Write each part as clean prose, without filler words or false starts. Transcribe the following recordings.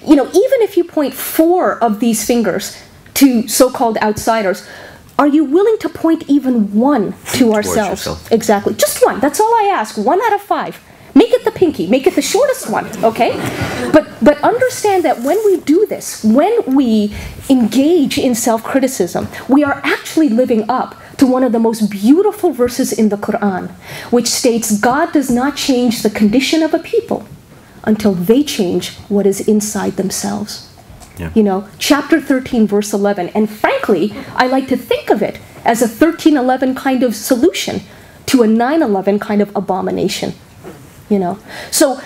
even if you point 4 of these fingers to so-called outsiders, are you willing to point even 1 to ourselves? Yourself. Exactly. Just 1. That's all I ask. 1 out of 5. Make it the pinky. Make it the shortest one, okay? But understand that when we do this, when we engage in self-criticism, we are actually living up to one of the most beautiful verses in the Quran, which states, God does not change the condition of a people until they change what is inside themselves. Yeah. Chapter 13, verse 11. And frankly, I like to think of it as a 1311 kind of solution to a 911 kind of abomination. So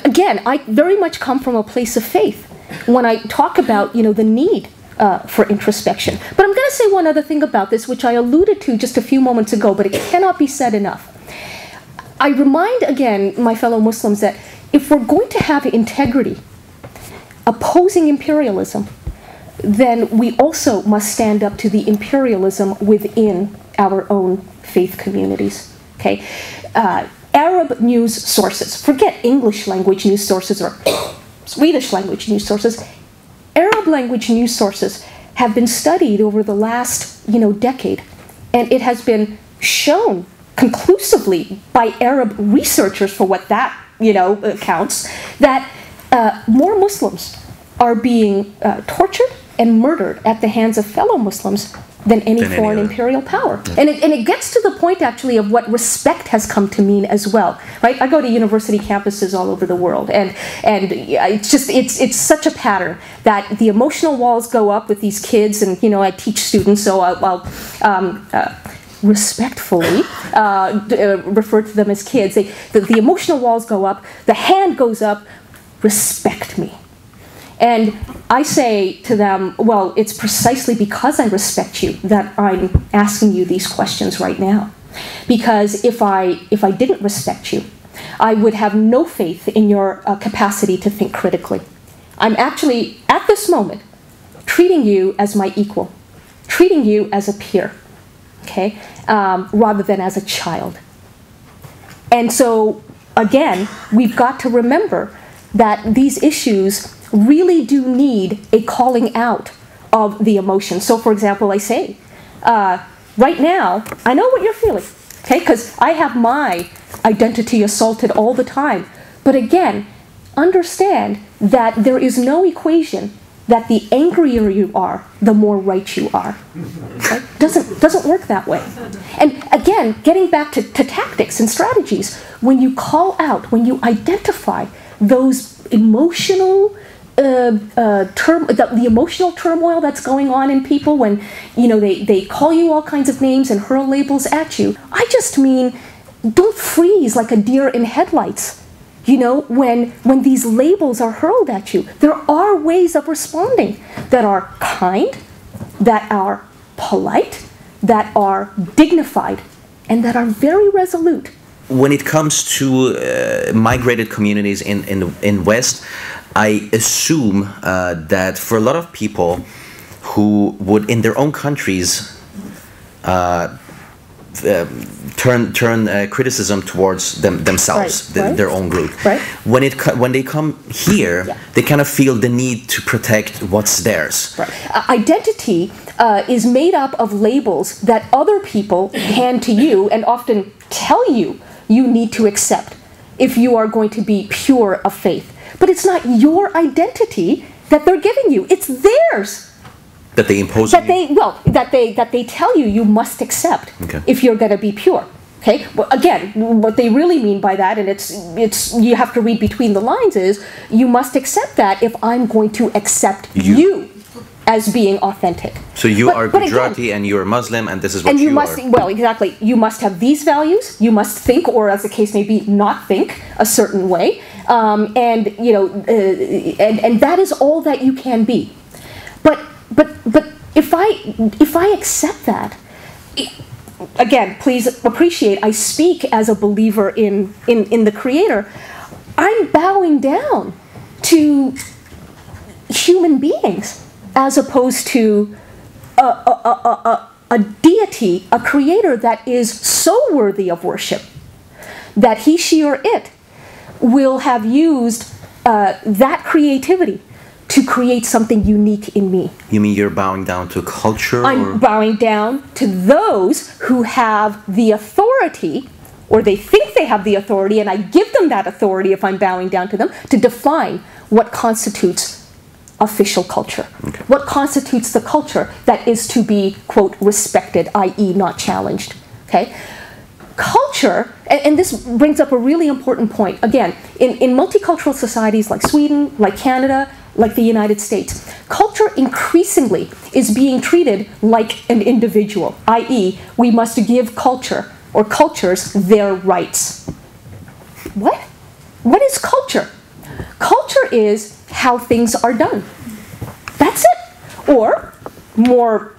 again, I very much come from a place of faith when I talk about the need for introspection. But I'm going to say one other thing about this, which I alluded to just a few moments ago, but it cannot be said enough. I remind again my fellow Muslims that if we're going to have integrity opposing imperialism, then we also must stand up to the imperialism within our own faith communities. Okay. Arab news sources, forget English language news sources or Swedish language news sources, Arab language news sources have been studied over the last, decade, and it has been shown conclusively by Arab researchers, for what that, counts, that more Muslims are being tortured and murdered at the hands of fellow Muslims than any foreign imperial power. Yeah. And it gets to the point, actually, of what respect has come to mean as well, right? I go to university campuses all over the world, and it's such a pattern that the emotional walls go up with these kids, and, I teach students, so I'll respectfully refer to them as kids. The emotional walls go up, the hand goes up, respect me. And I say to them, well, it's precisely because I respect you that I'm asking you these questions right now. Because if I didn't respect you, I would have no faith in your capacity to think critically. I'm actually, at this moment, treating you as my equal, treating you as a peer, okay, rather than as a child. And so, again, we've got to remember that these issues really do need a calling out of the emotions. So, for example, I say, right now, I know what you're feeling, okay? Because I have my identity assaulted all the time. But again, understand that there is no equation that the angrier you are, the more right you are. Okay? Doesn't work that way. And again, getting back to tactics and strategies, when you call out, when you identify those emotional the emotional turmoil that's going on in people when they call you all kinds of names and hurl labels at you, I just mean, don't freeze like a deer in headlights. When these labels are hurled at you, there are ways of responding that are kind, that are polite, that are dignified, and that are very resolute. When it comes to migrated communities in West, I assume that for a lot of people who would, in their own countries, turn criticism towards themselves, their own group. Right. When they come here, yeah, they kind of feel the need to protect what's theirs. Right. Identity is made up of labels that other people hand to you and often tell you need to accept if you are going to be pure of faith. But it's not your identity that they're giving you. It's theirs. That they impose that they tell you must accept, okay, if you're going to be pure. Okay. Well, again, what they really mean by that, and it's you have to read between the lines, is you must accept that if I'm going to accept you as being authentic. So you are Gujarati and you're Muslim, and this is what and you must, are. Well, exactly. You must have these values. You must think, or as the case may be, not think a certain way. And that is all that you can be. But if I accept that, again, please appreciate, I speak as a believer in the Creator. I'm bowing down to human beings as opposed to a deity, a creator that is so worthy of worship that he, she, or it will have used that creativity to create something unique in me. You mean you're bowing down to culture? I'm bowing down to those who have the authority, or they think they have the authority, and I give them that authority if I'm bowing down to them, to define what constitutes official culture. Okay. What constitutes the culture that is to be, quote, respected, i.e. not challenged. Okay? Culture, and this brings up a really important point. Again, in multicultural societies like Sweden, like Canada, like the United States, culture increasingly is being treated like an individual, i.e. we must give culture or cultures their rights. What? What is culture? Culture is how things are done. That's it. Or, more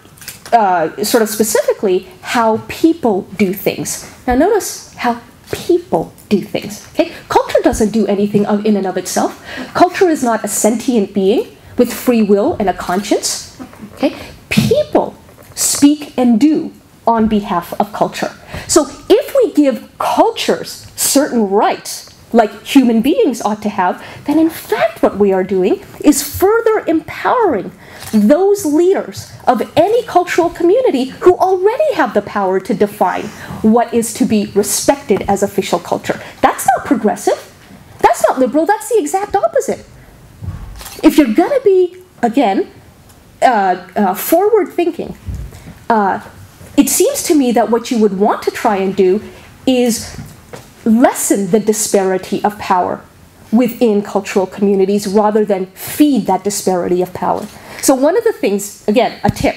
sort of specifically, how people do things. Now notice how people do things. Okay? Culture doesn't do anything in and of itself. Culture is not a sentient being with free will and a conscience. Okay? People speak and do on behalf of culture. So if we give cultures certain rights, like human beings ought to have, then in fact what we are doing is further empowering those leaders of any cultural community who already have the power to define what is to be respected as official culture. That's not progressive. That's not liberal. That's the exact opposite. If you're going to be, again, forward-thinking, it seems to me that what you would want to try and do is lessen the disparity of power within cultural communities rather than feed that disparity of power. So one of the things, again, a tip,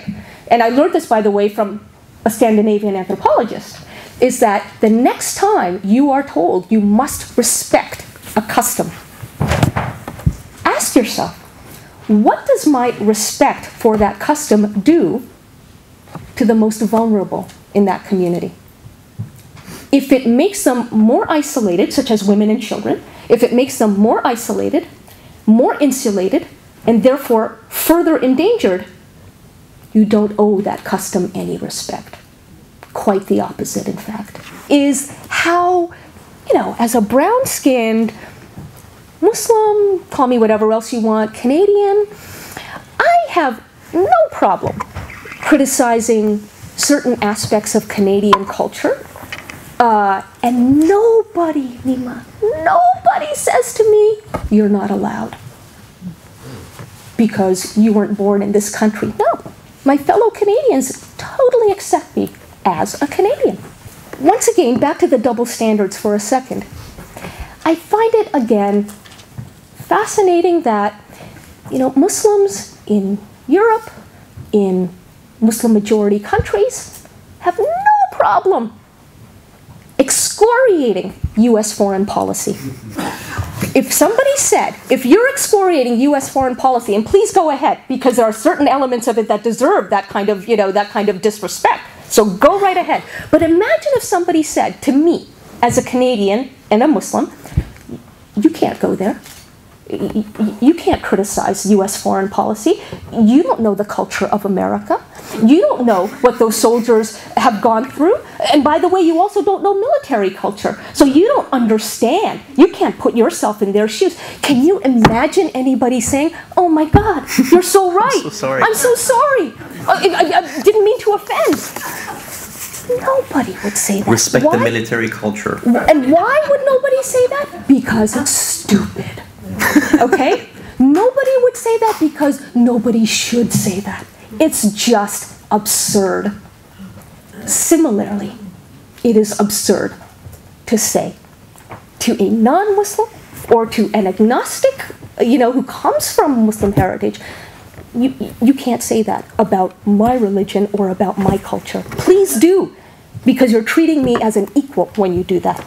and I learned this, by the way, from a Scandinavian anthropologist, is that the next time you are told you must respect a custom, ask yourself, what does my respect for that custom do to the most vulnerable in that community? If it makes them more isolated, such as women and children, if it makes them more isolated, more insulated, and therefore further endangered, you don't owe that custom any respect. Quite the opposite, in fact. Is how, as a brown-skinned Muslim, call me whatever else you want, Canadian, I have no problem criticizing certain aspects of Canadian culture. And nobody, Nima, nobody says to me, you're not allowed because you weren't born in this country. No, my fellow Canadians totally accept me as a Canadian. Once again, back to the double standards for a second. I find it, again, fascinating that, Muslims in Europe, in Muslim-majority countries, have no problem excoriating U.S. foreign policy. If somebody said, if you're excoriating U.S. foreign policy, and please go ahead, because there are certain elements of it that deserve that kind of, that kind of disrespect. So go right ahead. But imagine if somebody said to me, as a Canadian and a Muslim, you can't go there. You can't criticize U.S. foreign policy. You don't know the culture of America. You don't know what those soldiers have gone through. And by the way, you also don't know military culture. So you don't understand. You can't put yourself in their shoes. Can you imagine anybody saying, oh my God, you're so right. I'm so sorry. I'm so sorry. I didn't mean to offend. Nobody would say that. Respect the military culture. And why would nobody say that? Because it's stupid. Okay? Nobody would say that because nobody should say that. It's just absurd. Similarly, it is absurd to say to a non-Muslim or to an agnostic, who comes from Muslim heritage, you can't say that about my religion or about my culture. Please do, because you're treating me as an equal when you do that.